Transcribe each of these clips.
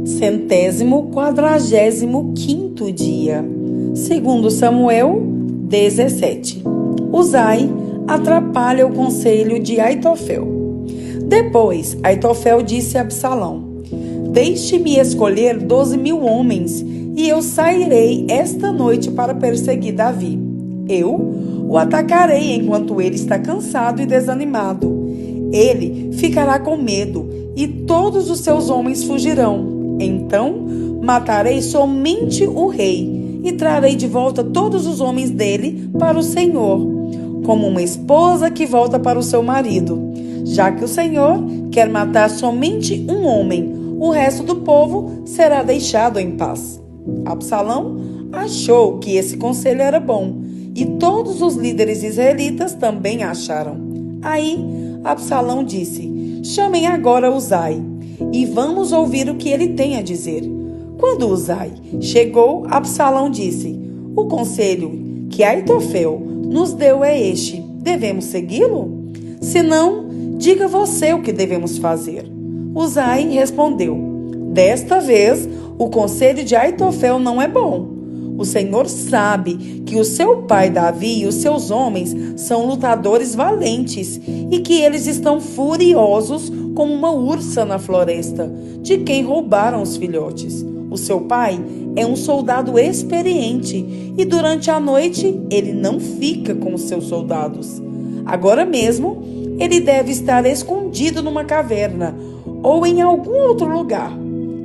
145º dia. Segundo Samuel 17. Uzai atrapalha o conselho de Aitofel. Depois, Aitofel disse a Absalão: Deixe-me escolher 12.000 homens, e eu sairei esta noite para perseguir Davi. Eu o atacarei enquanto ele está cansado e desanimado. Ele ficará com medo, e todos os seus homens fugirão. Então, matarei somente o rei, e trarei de volta todos os homens dele para o Senhor, como uma esposa que volta para o seu marido. Já que o Senhor quer matar somente um homem, o resto do povo será deixado em paz. Absalão achou que esse conselho era bom, e todos os líderes israelitas também acharam. Aí, Absalão disse: Chamem agora Uzai, e vamos ouvir o que ele tem a dizer. Quando Uzai chegou, Absalão disse: O conselho que Aitofel nos deu é este: devemos segui-lo? Se não, diga você o que devemos fazer. Uzai respondeu: Desta vez, o conselho de Aitofel não é bom. O Senhor sabe que o seu pai Davi e os seus homens são lutadores valentes e que eles estão furiosos como uma ursa na floresta, de quem roubaram os filhotes. O seu pai é um soldado experiente e durante a noite ele não fica com os seus soldados. Agora mesmo, ele deve estar escondido numa caverna ou em algum outro lugar.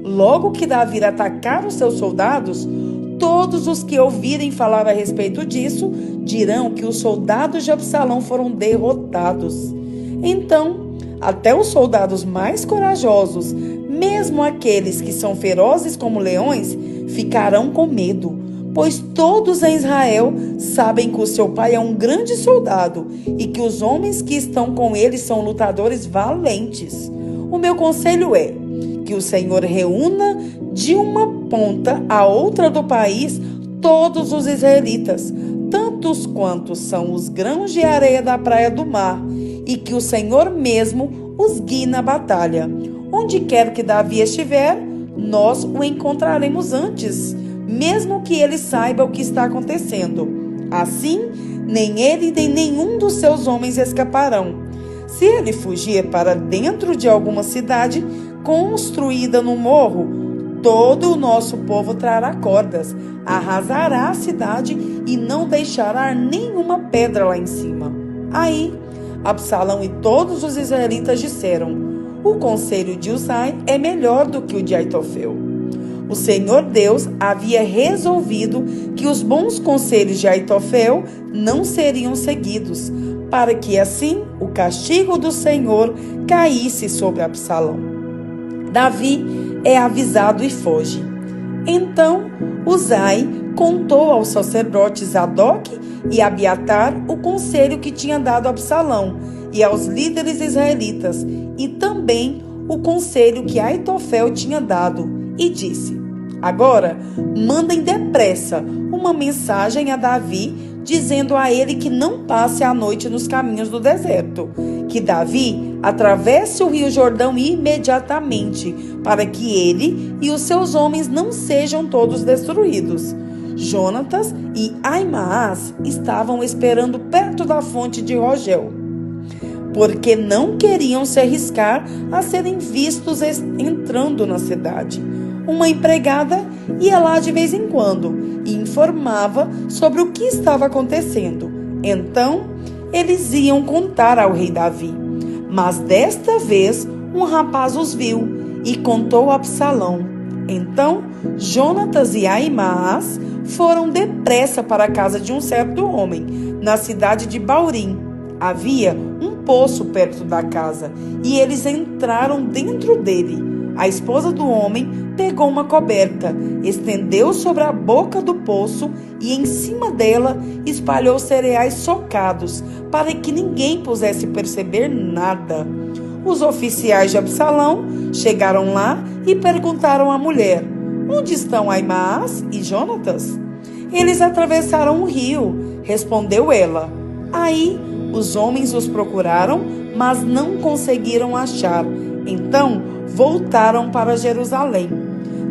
Logo que Davi atacar os seus soldados, todos os que ouvirem falar a respeito disso dirão que os soldados de Absalão foram derrotados. Então, até os soldados mais corajosos, mesmo aqueles que são ferozes como leões, ficarão com medo, pois todos em Israel sabem que o seu pai é um grande soldado e que os homens que estão com ele são lutadores valentes. O meu conselho é que o Senhor reúna de uma ponta à outra do país todos os israelitas, tantos quantos são os grãos de areia da praia do mar, e que o Senhor mesmo os guie na batalha. Onde quer que Davi estiver, nós o encontraremos antes, mesmo que ele saiba o que está acontecendo. Assim, nem ele nem nenhum dos seus homens escaparão. Se ele fugir para dentro de alguma cidade construída no morro, todo o nosso povo trará cordas, arrasará a cidade e não deixará nenhuma pedra lá em cima. Aí, Absalão e todos os israelitas disseram: O conselho de Uzai é melhor do que o de Aitofel. O Senhor Deus havia resolvido que os bons conselhos de Aitofel não seriam seguidos, para que assim o castigo do Senhor caísse sobre Absalão. Davi é avisado e foge. Então Uzai contou aos sacerdotes Zadok e Abiatar o conselho que tinha dado Absalão e aos líderes israelitas, e também o conselho que Aitofel tinha dado, e disse: Agora mandem depressa uma mensagem a Davi, dizendo a ele que não passe a noite nos caminhos do deserto, que Davi atravesse o rio Jordão imediatamente, para que ele e os seus homens não sejam todos destruídos. Jonatas e Aimaas estavam esperando perto da fonte de Rogel, porque não queriam se arriscar a serem vistos entrando na cidade. Uma empregada ia lá de vez em quando e informava sobre o que estava acontecendo. Então, eles iam contar ao rei Davi. Mas desta vez, um rapaz os viu e contou a Absalão. Então, Jonatas e Aimaas foram depressa para a casa de um certo homem, na cidade de Baurim. Havia um poço perto da casa e eles entraram dentro dele. A esposa do homem pegou uma coberta, estendeu sobre a boca do poço e em cima dela espalhou cereais socados, para que ninguém pudesse perceber nada. Os oficiais de Absalão chegaram lá e perguntaram à mulher: Onde estão Aimaas e Jonatas? Eles atravessaram o rio, respondeu ela. Aí os homens os procuraram, mas não conseguiram achar. Então voltaram para Jerusalém.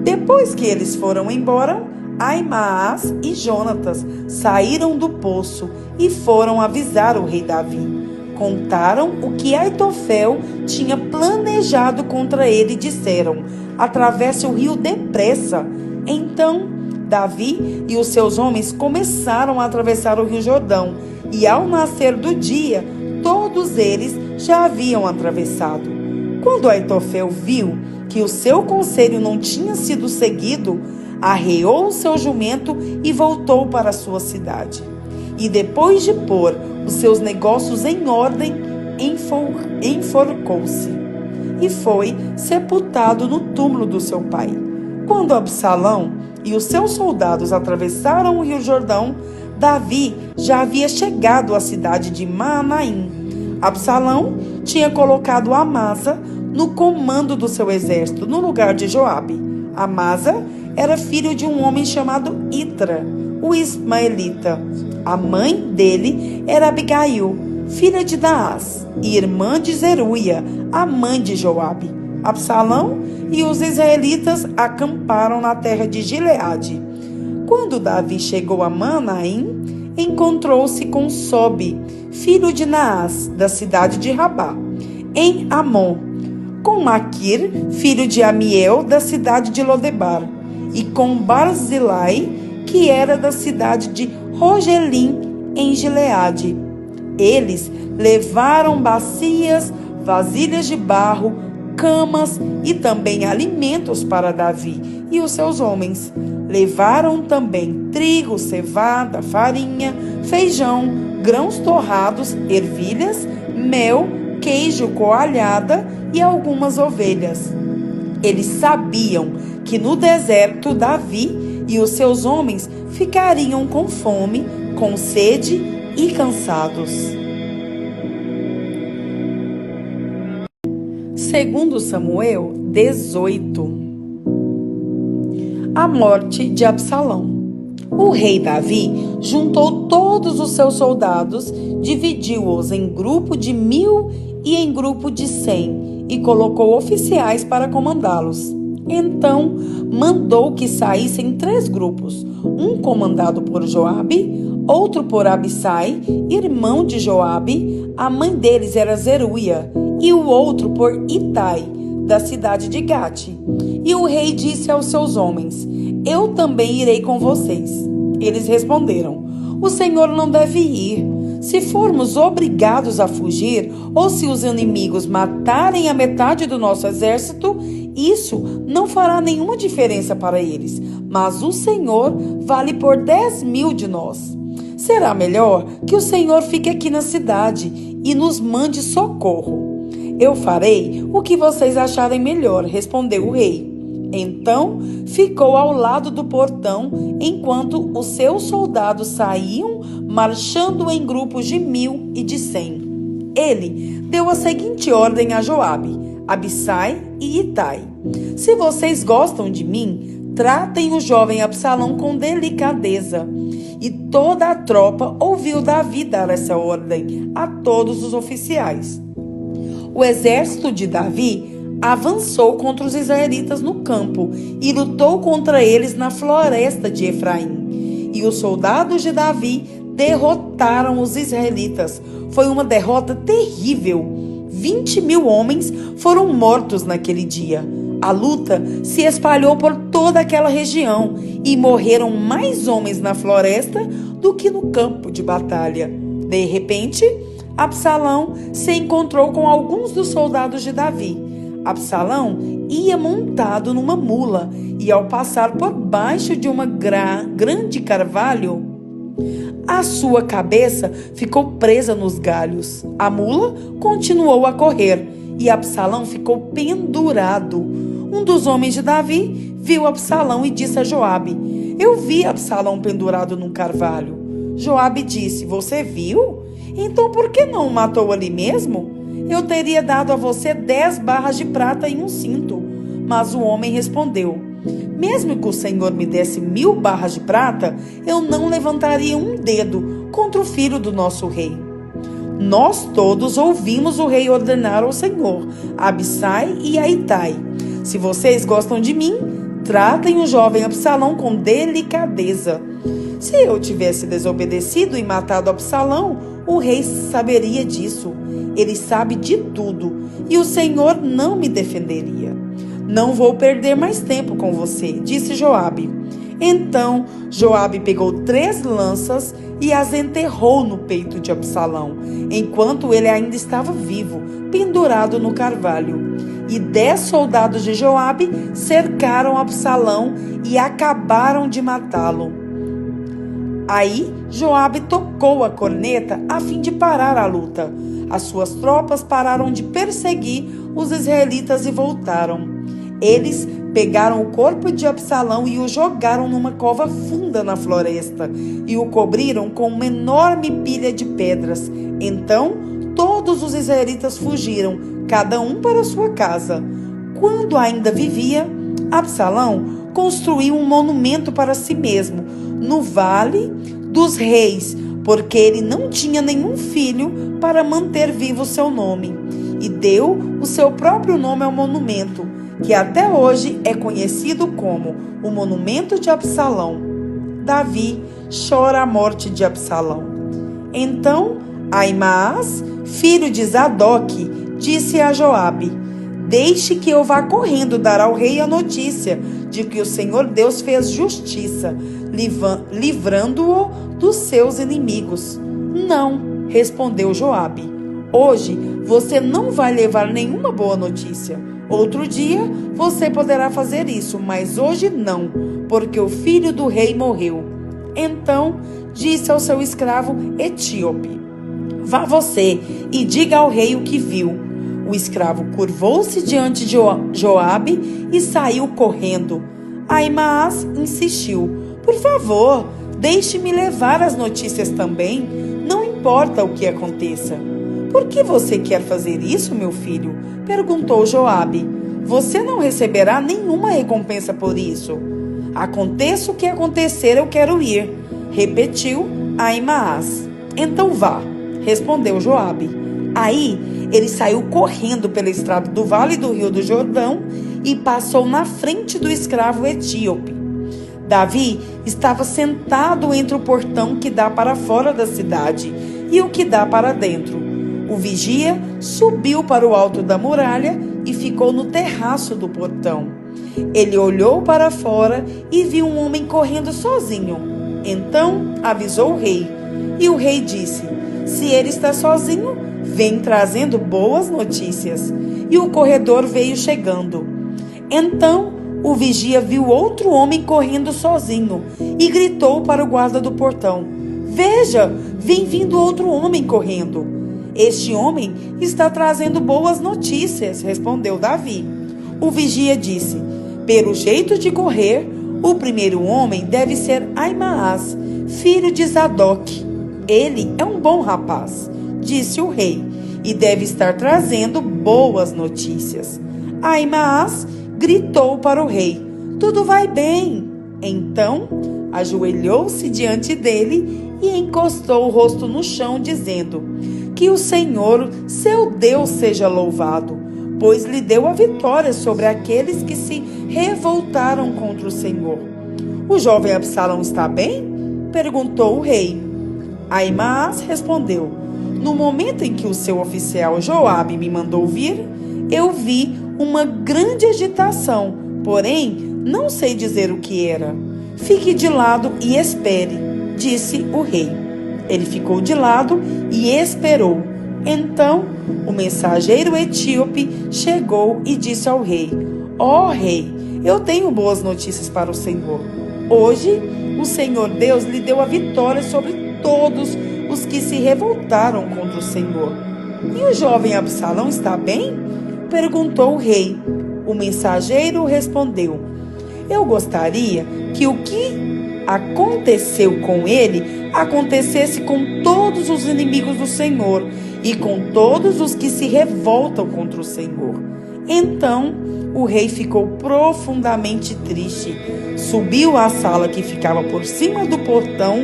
Depois que eles foram embora, Aimaas e Jonatas saíram do poço e foram avisar o rei Davi. Contaram o que Aitofel tinha planejado contra ele e disseram: atravesse o rio depressa. Então Davi e os seus homens começaram a atravessar o rio Jordão, e ao nascer do dia, todos eles já haviam atravessado. Quando Aitofel viu que o seu conselho não tinha sido seguido, arreou o seu jumento e voltou para a sua cidade. E depois de pôr os seus negócios em ordem, enforcou-se e foi sepultado no túmulo do seu pai. Quando Absalão e os seus soldados atravessaram o rio Jordão, Davi já havia chegado à cidade de Maanaim. Absalão tinha colocado Amasa no comando do seu exército, no lugar de Joabe. Amasa era filho de um homem chamado Itra, o ismaelita. A mãe dele era Abigail, filha de Naás, e irmã de Zeruia, a mãe de Joabe. Absalão e os israelitas acamparam na terra de Gileade. Quando Davi chegou a Manaim, encontrou-se com Sobe, filho de Naás, da cidade de Rabá, em Amon, com Maquir, filho de Amiel, da cidade de Lodebar, e com Barzilai, que era da cidade de Rogelim, em Gileade. Eles levaram bacias, vasilhas de barro, camas e também alimentos para Davi e os seus homens. Levaram também trigo, cevada, farinha, feijão, grãos torrados, ervilhas, mel, queijo coalhada e algumas ovelhas. Eles sabiam que no deserto Davi e os seus homens ficariam com fome, com sede e cansados. Segundo Samuel 18. A morte de Absalão. O rei Davi juntou todos os seus soldados, dividiu-os em grupo de 1.000 e em grupo de 100 e colocou oficiais para comandá-los. Então mandou que saíssem 3 grupos, um comandado por Joabe, outro por Abissai, irmão de Joabe, a mãe deles era Zeruia, e o outro por Itai, da cidade de Gate. E o rei disse aos seus homens: eu também irei com vocês. Eles responderam: o Senhor não deve ir. Se formos obrigados a fugir, ou se os inimigos matarem a metade do nosso exército, isso não fará nenhuma diferença para eles. Mas o Senhor vale por 10.000 de nós. Será melhor que o Senhor fique aqui na cidade e nos mande socorro. Eu farei o que vocês acharem melhor, respondeu o rei. Então ficou ao lado do portão, enquanto os seus soldados saíam, marchando em grupos de 1.000 e de 100. Ele deu a seguinte ordem a Joabe, Abissai e Itai: se vocês gostam de mim, tratem o jovem Absalão com delicadeza. E toda a tropa ouviu Davi dar essa ordem a todos os oficiais. O exército de Davi avançou contra os israelitas no campo e lutou contra eles na floresta de Efraim. E os soldados de Davi derrotaram os israelitas. Foi uma derrota terrível. 20.000 homens foram mortos naquele dia. A luta se espalhou por toda aquela região e morreram mais homens na floresta do que no campo de batalha. De repente, Absalão se encontrou com alguns dos soldados de Davi. Absalão ia montado numa mula e, ao passar por baixo de uma grande carvalho, a sua cabeça ficou presa nos galhos. A mula continuou a correr e Absalão ficou pendurado. Um dos homens de Davi viu Absalão e disse a Joabe: eu vi Absalão pendurado num carvalho. Joabe disse: você viu? Então por que não o matou ali mesmo? Eu teria dado a você 10 barras de prata e um cinto. Mas o homem respondeu: mesmo que o Senhor me desse 1.000 barras de prata, eu não levantaria um dedo contra o filho do nosso rei. Nós todos ouvimos o rei ordenar ao Senhor, a Abissai e a Itai: se vocês gostam de mim, Tratem o jovem Absalão com delicadeza. Se eu tivesse desobedecido e matado Absalão, o rei saberia disso. Ele sabe de tudo e o Senhor não me defenderia. Não vou perder mais tempo com você, disse Joabe. Então Joabe pegou 3 lanças e as enterrou no peito de Absalão, enquanto ele ainda estava vivo, pendurado no carvalho. E 10 soldados de Joabe cercaram Absalão e acabaram de matá-lo. Aí Joabe tocou a corneta a fim de parar a luta. As suas tropas pararam de perseguir os israelitas e voltaram. Eles pegaram o corpo de Absalão e o jogaram numa cova funda na floresta e o cobriram com uma enorme pilha de pedras. Então todos os israelitas fugiram, cada um para sua casa. Quando ainda vivia, Absalão construiu um monumento para si mesmo no Vale dos Reis, porque ele não tinha nenhum filho para manter vivo o seu nome, e deu o seu próprio nome ao monumento, que até hoje é conhecido como o Monumento de Absalão. Davi chora a morte de Absalão. Então Ahimaás, filho de Zadok, disse a Joabe: deixe que eu vá correndo dar ao rei a notícia de que o Senhor Deus fez justiça, livrando-o dos seus inimigos. Não, respondeu Joabe. Hoje você não vai levar nenhuma boa notícia. Outro dia você poderá fazer isso, mas hoje não, porque o filho do rei morreu. Então disse ao seu escravo etíope: vá você e diga ao rei o que viu. O escravo curvou-se diante de Joabe e saiu correndo. Ahimaás insistiu: por favor, deixe-me levar as notícias também. Não importa o que aconteça. Por que você quer fazer isso, meu filho? Perguntou Joabe. Você não receberá nenhuma recompensa por isso. Aconteça o que acontecer, eu quero ir, repetiu Ahimaás. Então vá, respondeu Joabe. Aí ele saiu correndo pela estrada do vale do rio do Jordão e passou na frente do escravo etíope. Davi estava sentado entre o portão que dá para fora da cidade e o que dá para dentro. O vigia subiu para o alto da muralha e ficou no terraço do portão. Ele olhou para fora e viu um homem correndo sozinho. Então avisou o rei. E o rei disse: se ele está sozinho, vem trazendo boas notícias. E o corredor veio chegando. Então o vigia viu outro homem correndo sozinho e gritou para o guarda do portão: veja, vem vindo outro homem correndo. Este homem está trazendo boas notícias, respondeu Davi. O vigia disse: pelo jeito de correr, o primeiro homem deve ser Ahimaás, filho de Zadok. Ele é um bom rapaz, disse o rei, e deve estar trazendo boas notícias. Ahimaás gritou para o rei: tudo vai bem. Então ajoelhou-se diante dele e encostou o rosto no chão, dizendo: que o Senhor, seu Deus, seja louvado, pois lhe deu a vitória sobre aqueles que se revoltaram contra o Senhor. O jovem Absalão está bem? Perguntou o rei. Ahimaás respondeu: no momento em que o seu oficial Joabe me mandou vir, eu vi uma grande agitação, porém não sei dizer o que era. Fique de lado e espere, disse o rei. Ele ficou de lado e esperou. Então o mensageiro etíope chegou e disse ao rei: ó rei, eu tenho boas notícias para o Senhor. Hoje o Senhor Deus lhe deu a vitória sobre todos os que se revoltaram contra o Senhor. E o jovem Absalão está bem? Perguntou o rei. O mensageiro respondeu: eu gostaria que o que aconteceu com ele acontecesse com todos os inimigos do Senhor e com todos os que se revoltam contra o Senhor. Então o rei ficou profundamente triste, subiu à sala que ficava por cima do portão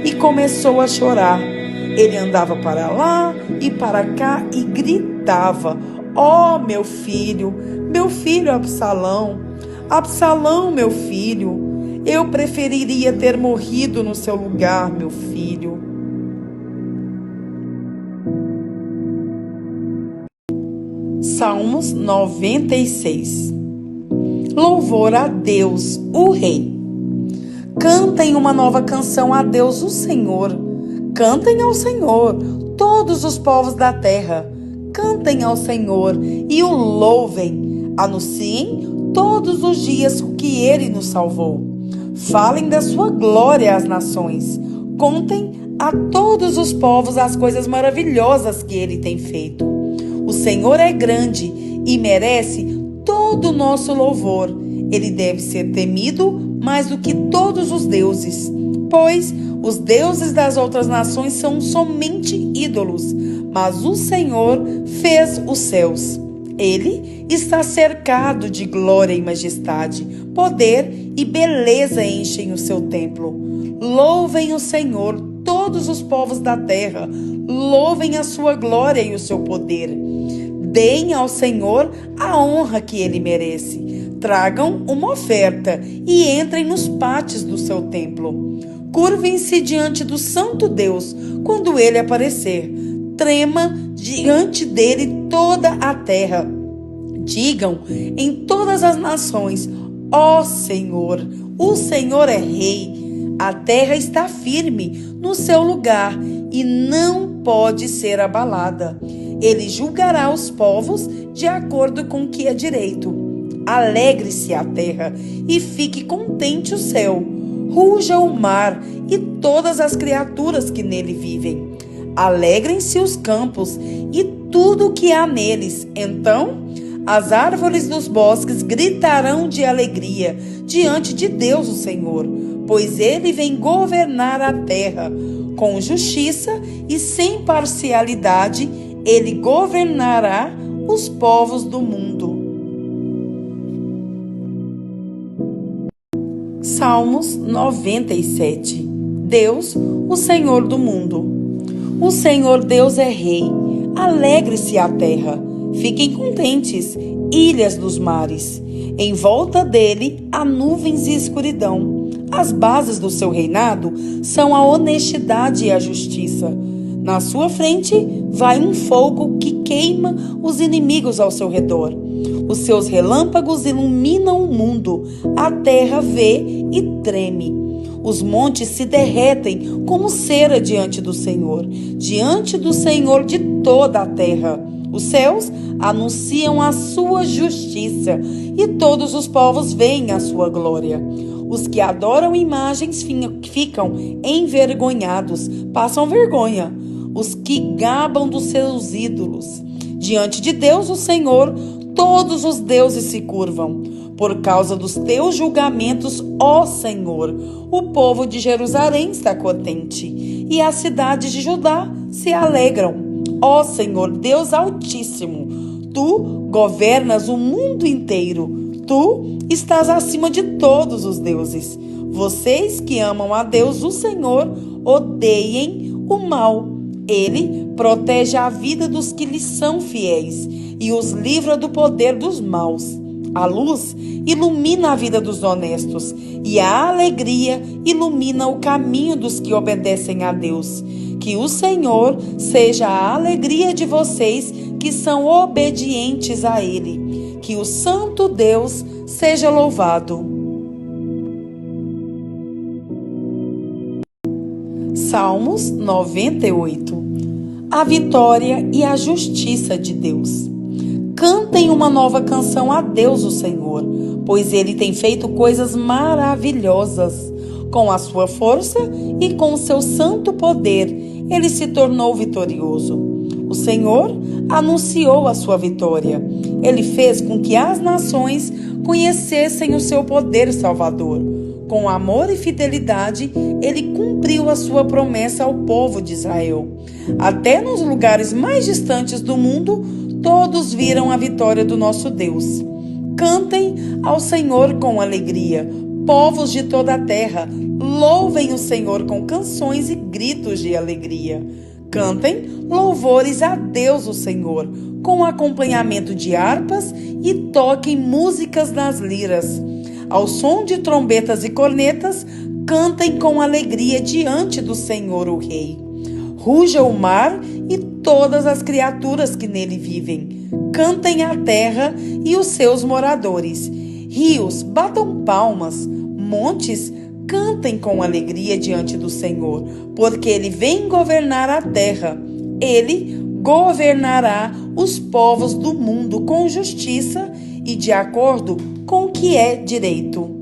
e começou a chorar. Ele andava para lá e para cá e gritava: ó meu filho Absalão, Absalão, meu filho, eu preferiria ter morrido no seu lugar, meu filho. Salmos 96. Louvor a Deus, o Rei. Cantem uma nova canção a Deus, o Senhor. Cantem ao Senhor, todos os povos da terra. Cantem ao Senhor e o louvem. Anunciem todos os dias que Ele nos salvou. Falem da sua glória às nações. Contem a todos os povos as coisas maravilhosas que Ele tem feito. O Senhor é grande e merece todo o nosso louvor. Ele deve ser temido mais do que todos os deuses, pois os deuses das outras nações são somente ídolos, mas o Senhor fez os céus. Ele está cercado de glória e majestade, poder e beleza enchem o seu templo. Louvem o Senhor, todos os povos da terra, louvem a sua glória e o seu poder. Deem ao Senhor a honra que Ele merece. Tragam uma oferta e entrem nos pátios do seu templo. Curvem-se diante do Santo Deus quando Ele aparecer. Trema diante dele toda a terra. Digam em todas as nações: ó Senhor, o Senhor é Rei. A terra está firme no seu lugar e não pode ser abalada. Ele julgará os povos de acordo com o que é direito. Alegre-se a terra e fique contente o céu. Ruja o mar e todas as criaturas que nele vivem. Alegrem-se os campos e tudo o que há neles. Então, as árvores dos bosques gritarão de alegria diante de Deus, o Senhor, pois Ele vem governar a terra. Com justiça e sem parcialidade, Ele governará os povos do mundo. Salmos 97. Deus, o Senhor do mundo. O Senhor Deus é Rei. Alegre-se a terra. Fiquem contentes, ilhas dos mares. Em volta dele há nuvens e escuridão. As bases do seu reinado são a honestidade e a justiça. Na sua frente vai um fogo que queima os inimigos ao seu redor. Os seus relâmpagos iluminam o mundo. A terra vê e treme. Os montes se derretem como cera diante do Senhor de toda a terra. Os céus anunciam a sua justiça e todos os povos veem a sua glória. Os que adoram imagens ficam envergonhados, passam vergonha. Os que gabam dos seus ídolos. Diante de Deus, o Senhor, todos os deuses se curvam. Por causa dos teus julgamentos, ó Senhor, o povo de Jerusalém está contente e as cidades de Judá se alegram. Ó Senhor, Deus Altíssimo, Tu governas o mundo inteiro. Tu estás acima de todos os deuses. Vocês que amam a Deus, o Senhor, odeiem o mal. Ele protege a vida dos que lhe são fiéis e os livra do poder dos maus. A luz ilumina a vida dos honestos e a alegria ilumina o caminho dos que obedecem a Deus. Que o Senhor seja a alegria de vocês que são obedientes a Ele. Que o Santo Deus seja louvado. Salmos 98. A vitória e a justiça de Deus. Cantem uma nova canção a Deus, o Senhor, pois Ele tem feito coisas maravilhosas. Com a sua força e com o seu santo poder, Ele se tornou vitorioso. O Senhor anunciou a sua vitória. Ele fez com que as nações conhecessem o seu poder salvador. Com amor e fidelidade, Ele cumpriu a sua promessa ao povo de Israel. Até nos lugares mais distantes do mundo, todos viram a vitória do nosso Deus. Cantem ao Senhor com alegria, povos de toda a terra, louvem o Senhor com canções e gritos de alegria. Cantem louvores a Deus, o Senhor, com acompanhamento de harpas e toquem músicas nas liras. Ao som de trombetas e cornetas, cantem com alegria diante do Senhor, o Rei. Ruja o mar e todas as criaturas que nele vivem. Cantem a terra e os seus moradores. Rios, batam palmas. Montes, cantem com alegria diante do Senhor, porque ele vem governar a terra. Ele governará os povos do mundo com justiça e de acordo com o que é direito.